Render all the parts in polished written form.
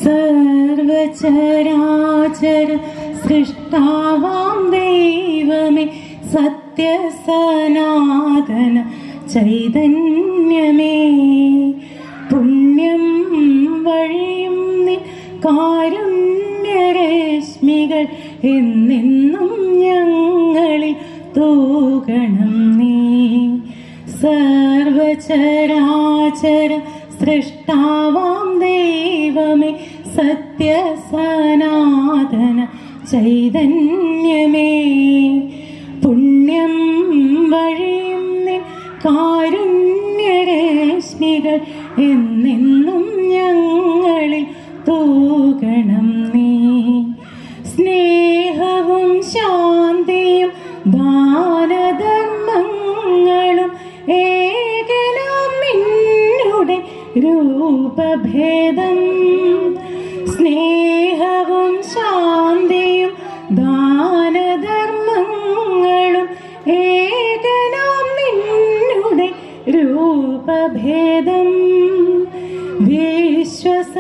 സർവചരാചര സൃഷ്ടാവാം ദൈവമേ, സത്യസനാതന ചൈതന്യമേ, പുണ്യം വഴിയും നിൻ കാരുണ്യരശ്മികൾ എന്നെന്നും ഞങ്ങളിൽ തൂകണം നീ. സർവചരാചര സൃഷ്ടാവാം ദൈവമേ, സത്യസനാതന ചൈതന്യമേ, പുണ്യം വഴിയും നിൻ കാരുണ്യരശ്മികൾ എന്നെന്നും ഞങ്ങളിൽ തൂകണം നീ. സ്നേഹവും ശാന്തിയും ദാനധർമ്മങ്ങളും ഏകനാം നിന്നുടെ രൂപഭേദം. സ്നേഹവും ശാന്തിയും ദാനധർമ്മങ്ങളും ഏകനാം നിന്നുടെ രൂപഭേദം. വിശ്വസംഗീതത്തിൻ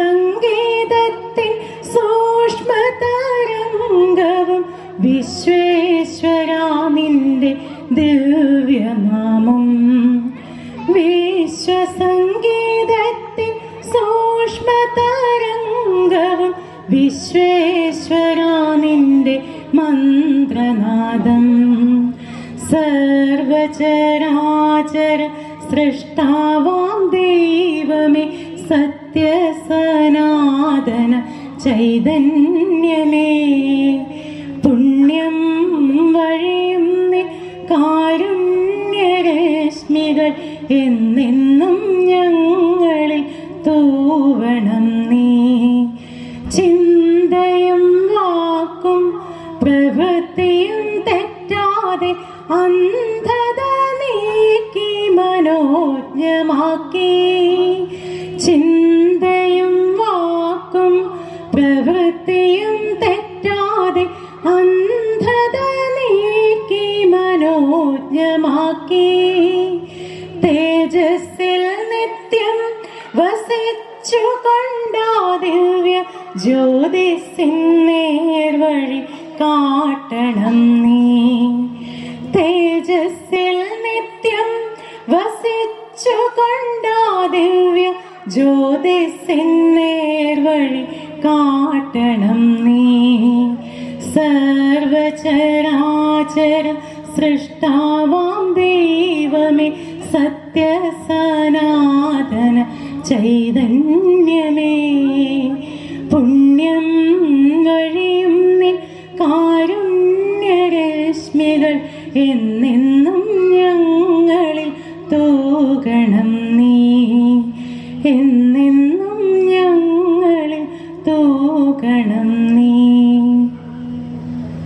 സൂക്ഷ്മതരംഗവും വിശ്വേശ്വരാ നിന്റെ ദിവ്യനാമം. വിശ്വസംഗീതത്തിൻ സൂക്ഷ്മതരംഗവും വിശ്വേശ്വരാ നിന്റെ മന്ത്രനാദം. സർവചരാചര സൃഷ്ടാവാം ദൈവമേ, സത്യസനാതന ചൈതന്യമേ, പുണ്യം വഴിയും നിൻ കാരുണ്യരശ്മികൾ എന്നെന്നും ഞങ്ങളിൽ തൂവണം നീ. ചിന്തയും വാക്കും പ്രവൃത്തിയും തെറ്റാതെ അന്ധത നീക്കി മനോജ്ഞമാക്കി. ചിന്തയും വാക്കും പ്രവൃത്തിയും തെറ്റാതെ അന്ധത നീക്കി മനോജ്ഞമാക്കി. തേജസ്സിൽ നിത്യം വസിച്ചു കൊണ്ടാ ദിവ്യ ജ്യോതിസിൻ നേർവഴി കാട്ടണം നീ. തേജസ്സിൽ നിത്യം വസിച്ചു കൊണ്ടാ ദിവ്യ ജ്യോതിസിൻ നേർവഴി കാട്ടണം നീ. സർവചരാചര സൃഷ്ടാവാം ദൈവമേ, സത്യസനാതന ചൈതന്യമേ, പുണ്യം വഴിയും നിൻ കാരുണ്യരശ്മികൾ എന്നെന്നും ഞങ്ങളിൽ തൂകണം നീ.